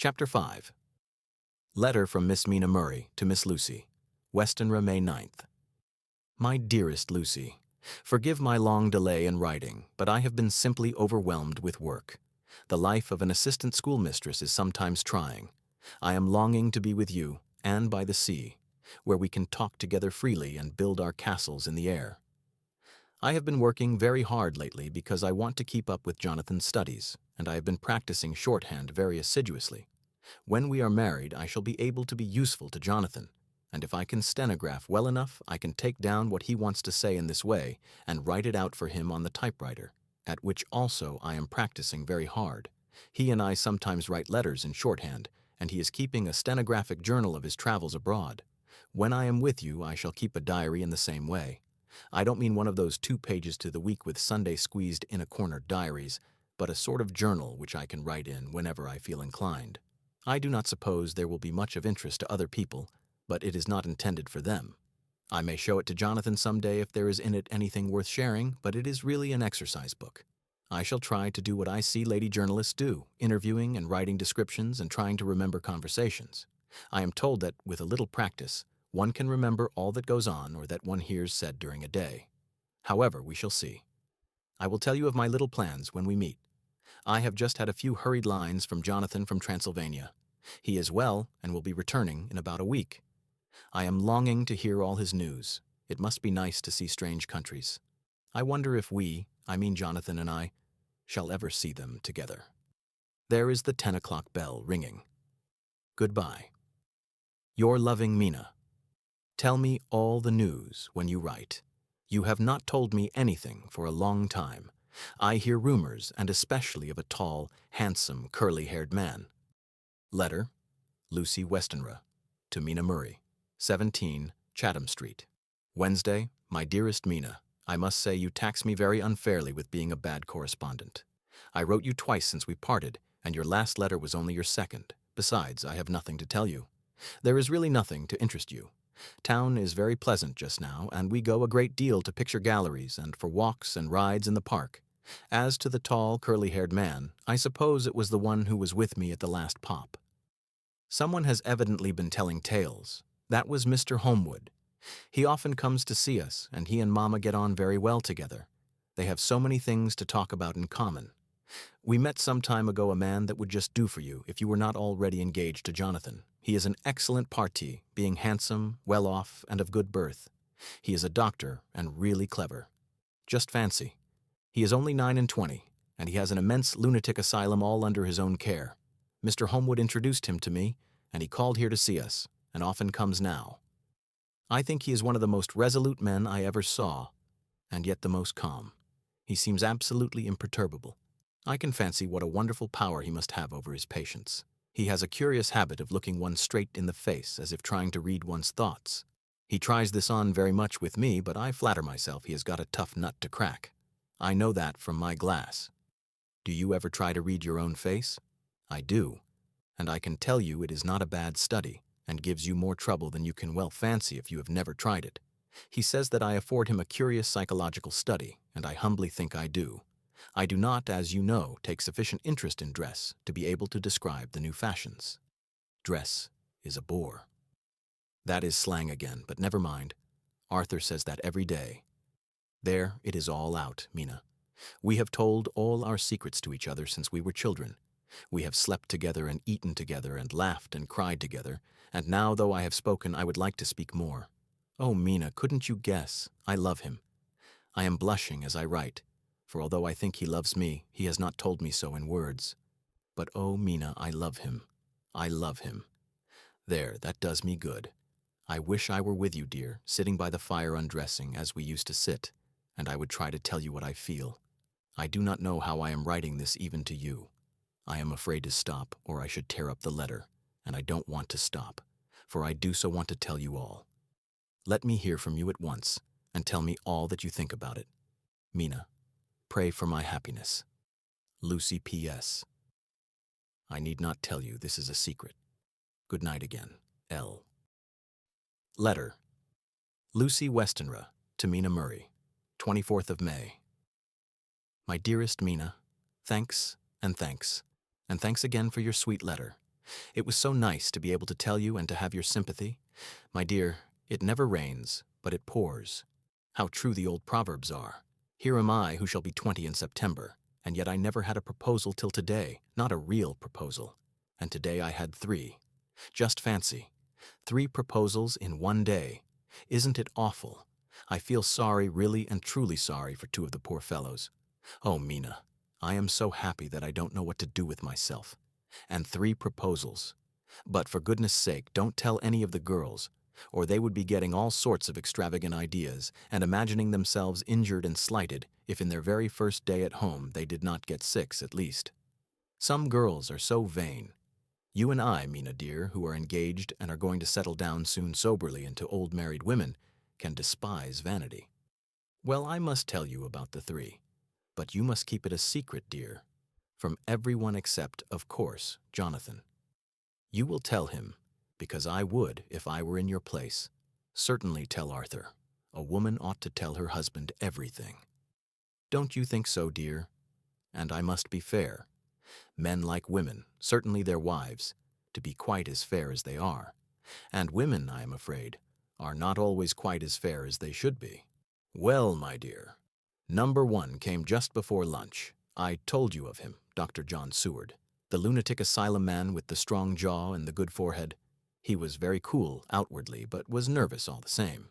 Chapter 5. Letter from Miss Mina Murray to Miss Lucy. Westenra, May 9th. My dearest Lucy, forgive my long delay in writing, but I have been simply overwhelmed with work. The life of an assistant schoolmistress is sometimes trying. I am longing to be with you, and by the sea, where we can talk together freely and build our castles in the air. I have been working very hard lately because I want to keep up with Jonathan's studies, and I have been practicing shorthand very assiduously. When we are married, I shall be able to be useful to Jonathan, and if I can stenograph well enough, I can take down what he wants to say in this way and write it out for him on the typewriter, at which also I am practicing very hard. He and I sometimes write letters in shorthand, and he is keeping a stenographic journal of his travels abroad. When I am with you, I shall keep a diary in the same way. I don't mean one of those 2 pages to the week with Sunday squeezed in a corner diaries, but a sort of journal which I can write in whenever I feel inclined. I do not suppose there will be much of interest to other people, but it is not intended for them. I may show it to Jonathan some day if there is in it anything worth sharing, but it is really an exercise book. I shall try to do what I see lady journalists do, interviewing and writing descriptions and trying to remember conversations. I am told that, with a little practice, one can remember all that goes on or that one hears said during a day. However, we shall see. I will tell you of my little plans when we meet. I have just had a few hurried lines from Jonathan from Transylvania. He is well and will be returning in about a week. I am longing to hear all his news. It must be nice to see strange countries. I wonder if we, I mean Jonathan and I, shall ever see them together. There is the 10 o'clock bell ringing. Goodbye. Your loving Mina. Tell me all the news when you write. You have not told me anything for a long time. I hear rumors, and especially of a tall, handsome, curly-haired man. Letter, Lucy Westenra, to Mina Murray, 17 Chatham Street. Wednesday, my dearest Mina, I must say you tax me very unfairly with being a bad correspondent. I wrote you twice since we parted, and your last letter was only your second. Besides, I have nothing to tell you. There is really nothing to interest you. Town is very pleasant just now, and we go a great deal to picture galleries and for walks and rides in the park. As to the tall, curly-haired man, I suppose it was the one who was with me at the last pop. Someone has evidently been telling tales. That was Mr. Homewood. He often comes to see us, and he and Mamma get on very well together. They have so many things to talk about in common. We met some time ago a man that would just do for you if you were not already engaged to Jonathan. He is an excellent parti, being handsome, well off, and of good birth. He is a doctor and really clever. Just fancy. He is only 29, and he has an immense lunatic asylum all under his own care. Mr. Homewood introduced him to me, and he called here to see us, and often comes now. I think he is one of the most resolute men I ever saw, and yet the most calm. He seems absolutely imperturbable. I can fancy what a wonderful power he must have over his patients. He has a curious habit of looking one straight in the face as if trying to read one's thoughts. He tries this on very much with me, but I flatter myself he has got a tough nut to crack. I know that from my glass. Do you ever try to read your own face? I do, and I can tell you it is not a bad study, and gives you more trouble than you can well fancy if you have never tried it. He says that I afford him a curious psychological study, and I humbly think I do. I do not, as you know, take sufficient interest in dress to be able to describe the new fashions. Dress is a bore. That is slang again, but never mind. Arthur says that every day. There, it is all out, Mina. We have told all our secrets to each other since we were children. We have slept together and eaten together and laughed and cried together, and now, though I have spoken, I would like to speak more. Oh, Mina, couldn't you guess? I love him. I am blushing as I write, for although I think he loves me, he has not told me so in words. But oh, Mina, I love him. I love him. There, that does me good. I wish I were with you, dear, sitting by the fire undressing, as we used to sit, and I would try to tell you what I feel. I do not know how I am writing this even to you. I am afraid to stop, or I should tear up the letter, and I don't want to stop, for I do so want to tell you all. Let me hear from you at once, and tell me all that you think about it. Mina, pray for my happiness. Lucy P.S. I need not tell you this is a secret. Good night again. L. Letter. Lucy Westenra to Mina Murray, 24th of May. My dearest Mina, thanks, and thanks again for your sweet letter. It was so nice to be able to tell you and to have your sympathy. My dear, it never rains, but it pours. How true the old proverbs are. Here am I, who shall be 20 in September, and yet I never had a proposal till today, not a real proposal. And today I had 3. Just fancy. 3 proposals in one day. Isn't it awful? I feel sorry, really and truly sorry for 2 of the poor fellows. Oh, Mina, I am so happy that I don't know what to do with myself. And 3 proposals. But for goodness sake, don't tell any of the girls, or they would be getting all sorts of extravagant ideas and imagining themselves injured and slighted if in their very first day at home they did not get 6 at least. Some girls are so vain. You and I, Mina dear, who are engaged and are going to settle down soon soberly into old married women, can despise vanity. Well, I must tell you about the 3, but you must keep it a secret, dear, from everyone except, of course, Jonathan. You will tell him, because I would if I were in your place. Certainly tell Arthur. A woman ought to tell her husband everything. Don't you think so, dear? And I must be fair. Men like women, certainly their wives, to be quite as fair as they are. And women, I am afraid, are not always quite as fair as they should be. Well, my dear, number 1 came just before lunch. I told you of him, Dr. John Seward, the lunatic asylum man with the strong jaw and the good forehead. He was very cool outwardly, but was nervous all the same.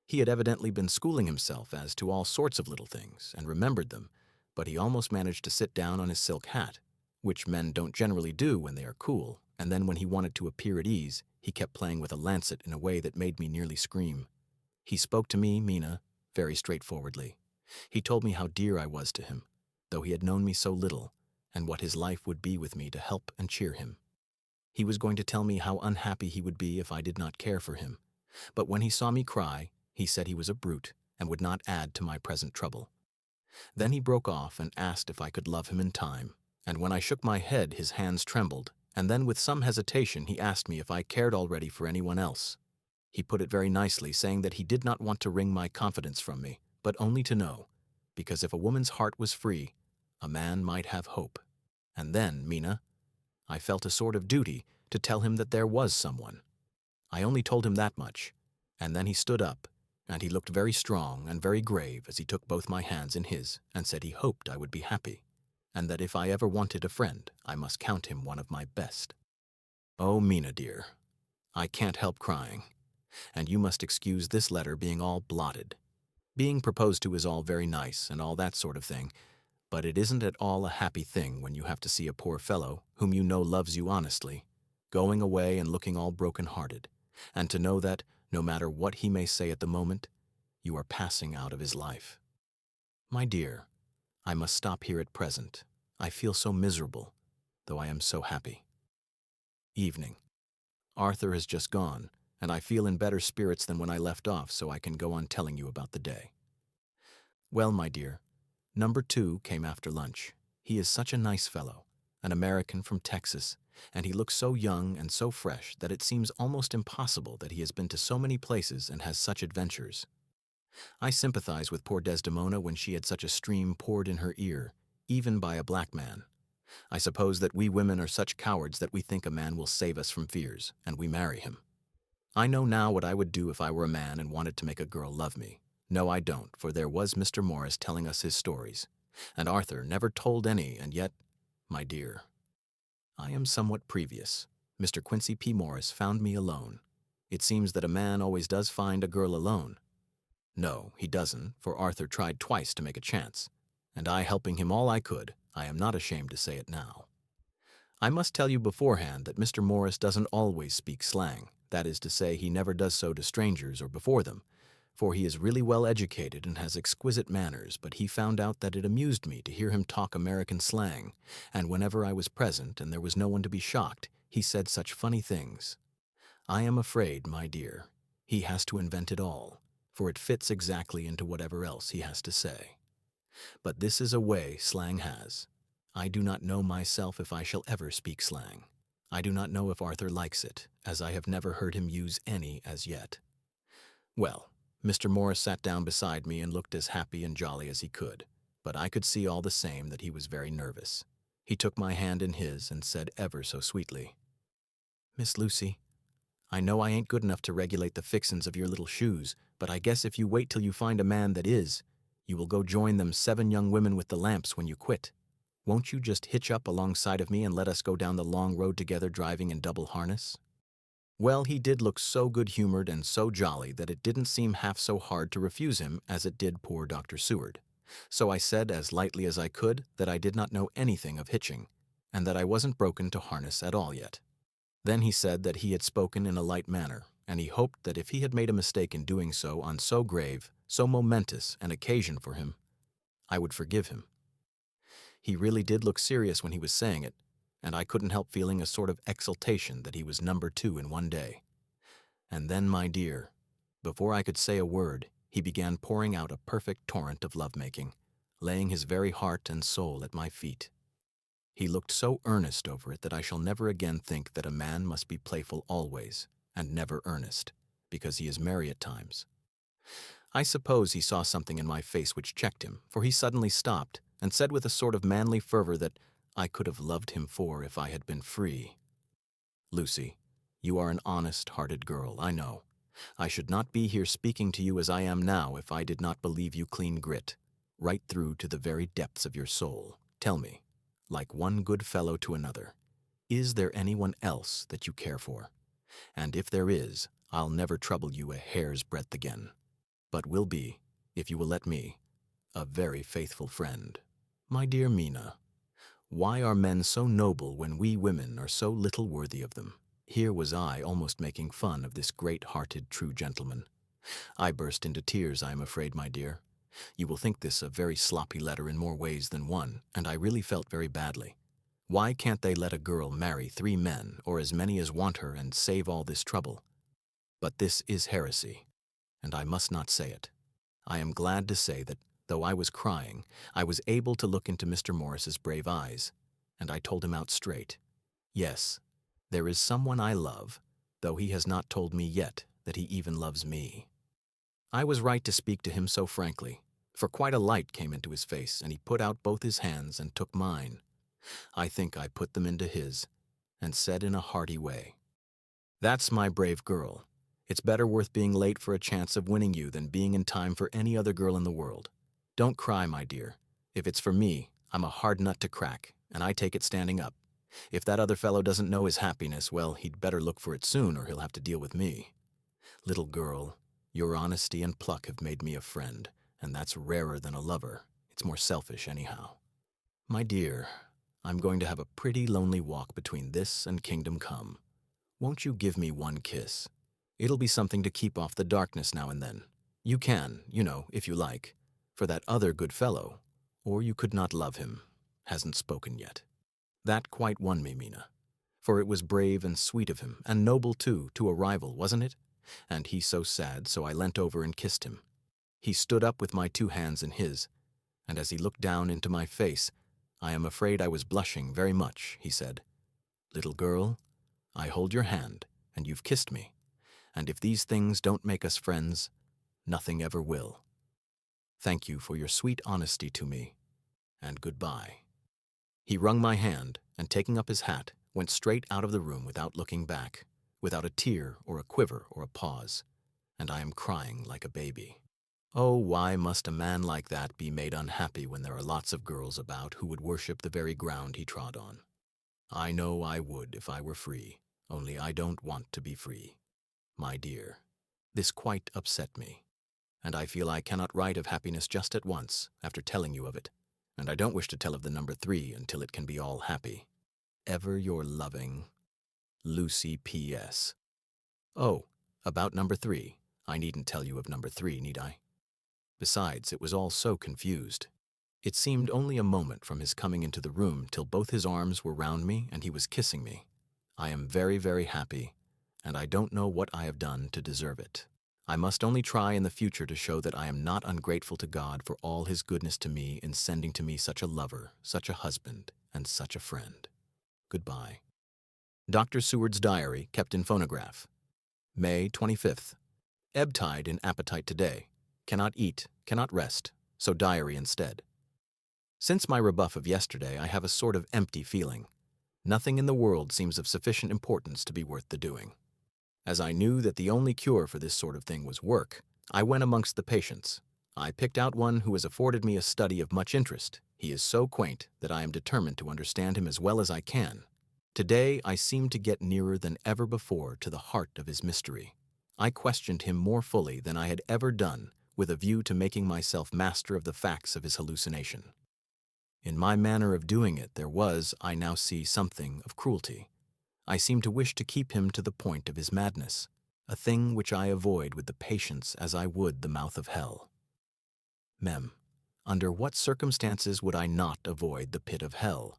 He had evidently been schooling himself as to all sorts of little things, and remembered them, but he almost managed to sit down on his silk hat, which men don't generally do when they are cool, and then when he wanted to appear at ease, he kept playing with a lancet in a way that made me nearly scream. He spoke to me, Mina, very straightforwardly. He told me how dear I was to him, though he had known me so little, and what his life would be with me to help and cheer him. He was going to tell me how unhappy he would be if I did not care for him, but when he saw me cry, he said he was a brute and would not add to my present trouble. Then he broke off and asked if I could love him in time, and when I shook my head his hands trembled, and then with some hesitation he asked me if I cared already for anyone else. He put it very nicely, saying that he did not want to wring my confidence from me, but only to know, because if a woman's heart was free, a man might have hope. And then, Mina, I felt a sort of duty to tell him that there was someone. I only told him that much, and then he stood up, and he looked very strong and very grave as he took both my hands in his and said he hoped I would be happy, and that if I ever wanted a friend, I must count him one of my best. Oh, Mina dear, I can't help crying, and you must excuse this letter being all blotted. Being proposed to is all very nice and all that sort of thing, but it isn't at all a happy thing when you have to see a poor fellow, whom you know loves you honestly, going away and looking all broken-hearted, and to know that, no matter what he may say at the moment, you are passing out of his life. My dear, I must stop here at present. I feel so miserable, though I am so happy. Evening. Arthur has just gone, and I feel in better spirits than when I left off, so I can go on telling you about the day. Well, my dear, number 2 came after lunch. He is such a nice fellow, an American from Texas, and he looks so young and so fresh that it seems almost impossible that he has been to so many places and has such adventures. I sympathize with poor Desdemona when she had such a stream poured in her ear, even by a black man. I suppose that we women are such cowards that we think a man will save us from fears, and we marry him. I know now what I would do if I were a man and wanted to make a girl love me. No, I don't, for there was Mr. Morris telling us his stories, and Arthur never told any, and yet, my dear, I am somewhat previous. Mr. Quincy P. Morris found me alone. It seems that a man always does find a girl alone. No, he doesn't, for Arthur tried twice to make a chance, and I helping him all I could, I am not ashamed to say it now. I must tell you beforehand that Mr. Morris doesn't always speak slang. That is to say, he never does so to strangers or before them, for he is really well educated and has exquisite manners, but he found out that it amused me to hear him talk American slang, and whenever I was present and there was no one to be shocked, he said such funny things. I am afraid, my dear, he has to invent it all, for it fits exactly into whatever else he has to say. But this is a way slang has. I do not know myself if I shall ever speak slang. I do not know if Arthur likes it, as I have never heard him use any as yet. Well, Mr. Morris sat down beside me and looked as happy and jolly as he could, but I could see all the same that he was very nervous. He took my hand in his and said ever so sweetly, Miss Lucy, I know I ain't good enough to regulate the fixins of your little shoes, but I guess if you wait till you find a man that is, you will go join them 7 young women with the lamps when you quit. Won't you just hitch up alongside of me and let us go down the long road together driving in double harness? Well, he did look so good-humored and so jolly that it didn't seem half so hard to refuse him as it did poor Dr. Seward. So I said as lightly as I could that I did not know anything of hitching, and that I wasn't broken to harness at all yet. Then he said that he had spoken in a light manner, and he hoped that if he had made a mistake in doing so on so grave, so momentous an occasion for him, I would forgive him. He really did look serious when he was saying it, and I couldn't help feeling a sort of exultation that he was number 2 in one day. And then, my dear, before I could say a word, he began pouring out a perfect torrent of lovemaking, laying his very heart and soul at my feet. He looked so earnest over it that I shall never again think that a man must be playful always, and never earnest, because he is merry at times. I suppose he saw something in my face which checked him, for he suddenly stopped, and said with a sort of manly fervor that I could have loved him for if I had been free. Lucy, you are an honest-hearted girl, I know. I should not be here speaking to you as I am now if I did not believe you clean grit, right through to the very depths of your soul. Tell me, like one good fellow to another, is there anyone else that you care for? And if there is, I'll never trouble you a hair's breadth again, but will be, if you will let me, a very faithful friend. My dear Mina, why are men so noble when we women are so little worthy of them? Here was I almost making fun of this great-hearted true gentleman. I burst into tears, I am afraid, my dear. You will think this a very sloppy letter in more ways than one, and I really felt very badly. Why can't they let a girl marry 3 men, or as many as want her, and save all this trouble? But this is heresy, and I must not say it. I am glad to say that, though I was crying, I was able to look into Mr. Morris's brave eyes, and I told him out straight. Yes, there is someone I love, though he has not told me yet that he even loves me. I was right to speak to him so frankly, for quite a light came into his face, and he put out both his hands and took mine. I think I put them into his, and said in a hearty way, "That's my brave girl. It's better worth being late for a chance of winning you than being in time for any other girl in the world. Don't cry, my dear. If it's for me, I'm a hard nut to crack, and I take it standing up. If that other fellow doesn't know his happiness, well, he'd better look for it soon, or he'll have to deal with me. Little girl, your honesty and pluck have made me a friend, and that's rarer than a lover. It's more selfish, anyhow. My dear, I'm going to have a pretty lonely walk between this and Kingdom Come. Won't you give me one kiss? It'll be something to keep off the darkness now and then. You can, if you like, for that other good fellow, or you could not love him, hasn't spoken yet." That quite won me, Mina, for it was brave and sweet of him, and noble, too, to a rival, wasn't it? And he so sad, so I leant over and kissed him. He stood up with my 2 hands in his, and as he looked down into my face, I am afraid I was blushing very much, he said, "Little girl, I hold your hand, and you've kissed me, and if these things don't make us friends, nothing ever will. Thank you for your sweet honesty to me, and goodbye." He wrung my hand, and taking up his hat, went straight out of the room without looking back, without a tear or a quiver or a pause, and I am crying like a baby. Oh, why must a man like that be made unhappy when there are lots of girls about who would worship the very ground he trod on? I know I would if I were free, only I don't want to be free. My dear, this quite upset me, and I feel I cannot write of happiness just at once, after telling you of it, and I don't wish to tell of the number 3 until it can be all happy. Ever your loving, Lucy P.S. Oh, about number 3, I needn't tell you of number 3, need I? Besides, it was all so confused. It seemed only a moment from his coming into the room till both his arms were round me and he was kissing me. I am very, very happy, and I don't know what I have done to deserve it. I must only try in the future to show that I am not ungrateful to God for all his goodness to me in sending to me such a lover, such a husband, and such a friend. Goodbye. Dr. Seward's diary kept in phonograph. May 25th. Ebb tide in appetite today. Cannot eat, cannot rest, so diary instead. Since my rebuff of yesterday, I have a sort of empty feeling. Nothing in the world seems of sufficient importance to be worth the doing. As I knew that the only cure for this sort of thing was work, I went amongst the patients. I picked out one who has afforded me a study of much interest. He is so quaint that I am determined to understand him as well as I can. Today I seem to get nearer than ever before to the heart of his mystery. I questioned him more fully than I had ever done, with a view to making myself master of the facts of his hallucination. In my manner of doing it there was, I now see, something of cruelty. I seemed to wish to keep him to the point of his madness, a thing which I avoid with the patience as I would the mouth of hell. Mem. Under what circumstances would I not avoid the pit of hell?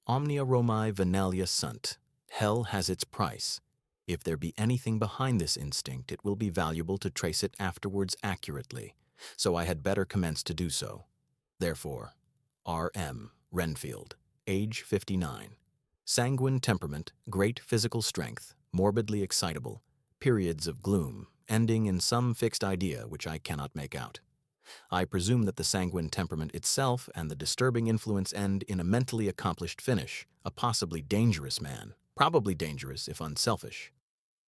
Omnia Romae venalia sunt. Hell has its price. If there be anything behind this instinct, it will be valuable to trace it afterwards accurately, so I had better commence to do so. Therefore, R.M. Renfield, age 59. Sanguine temperament, great physical strength, morbidly excitable, periods of gloom, ending in some fixed idea which I cannot make out. I presume that the sanguine temperament itself and the disturbing influence end in a mentally accomplished finish, a possibly dangerous man, probably dangerous if unselfish.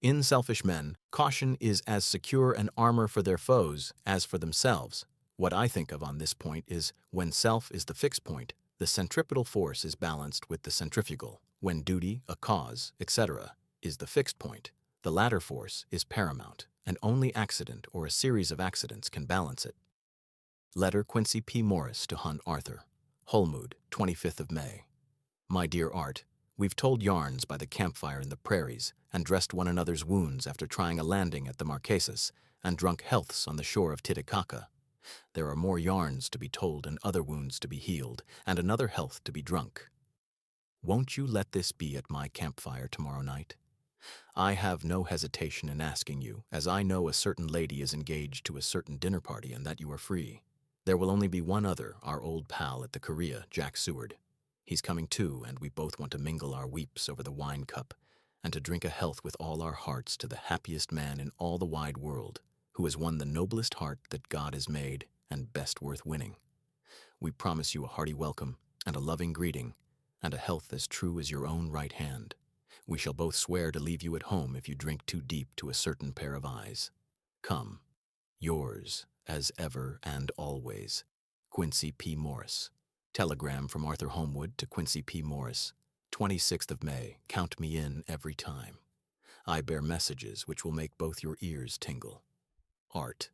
In selfish men, caution is as secure an armor for their foes as for themselves. What I think of on this point is, when self is the fixed point, the centripetal force is balanced with the centrifugal. When duty, a cause, etc., is the fixed point, the latter force is paramount, and only accident or a series of accidents can balance it. Letter Quincy P. Morris to Hun Arthur. Holmwood, 25th of May. My dear Art, we've told yarns by the campfire in the prairies and dressed one another's wounds after trying a landing at the Marquesas and drunk healths on the shore of Titicaca. There are more yarns to be told and other wounds to be healed and another health to be drunk. Won't you let this be at my campfire tomorrow night? I have no hesitation in asking you, as I know a certain lady is engaged to a certain dinner party and that you are free. There will only be one other, our old pal at the Korea, Jack Seward. He's coming too, and we both want to mingle our weeps over the wine cup and to drink a health with all our hearts to the happiest man in all the wide world, who has won the noblest heart that God has made and best worth winning. We promise you a hearty welcome and a loving greeting and a health as true as your own right hand. We shall both swear to leave you at home if you drink too deep to a certain pair of eyes. Come. Yours, as ever and always, Quincy P. Morris. Telegram from Arthur Holmwood to Quincy P. Morris, 26th of May. Count me in every time. I bear messages which will make both your ears tingle. Art.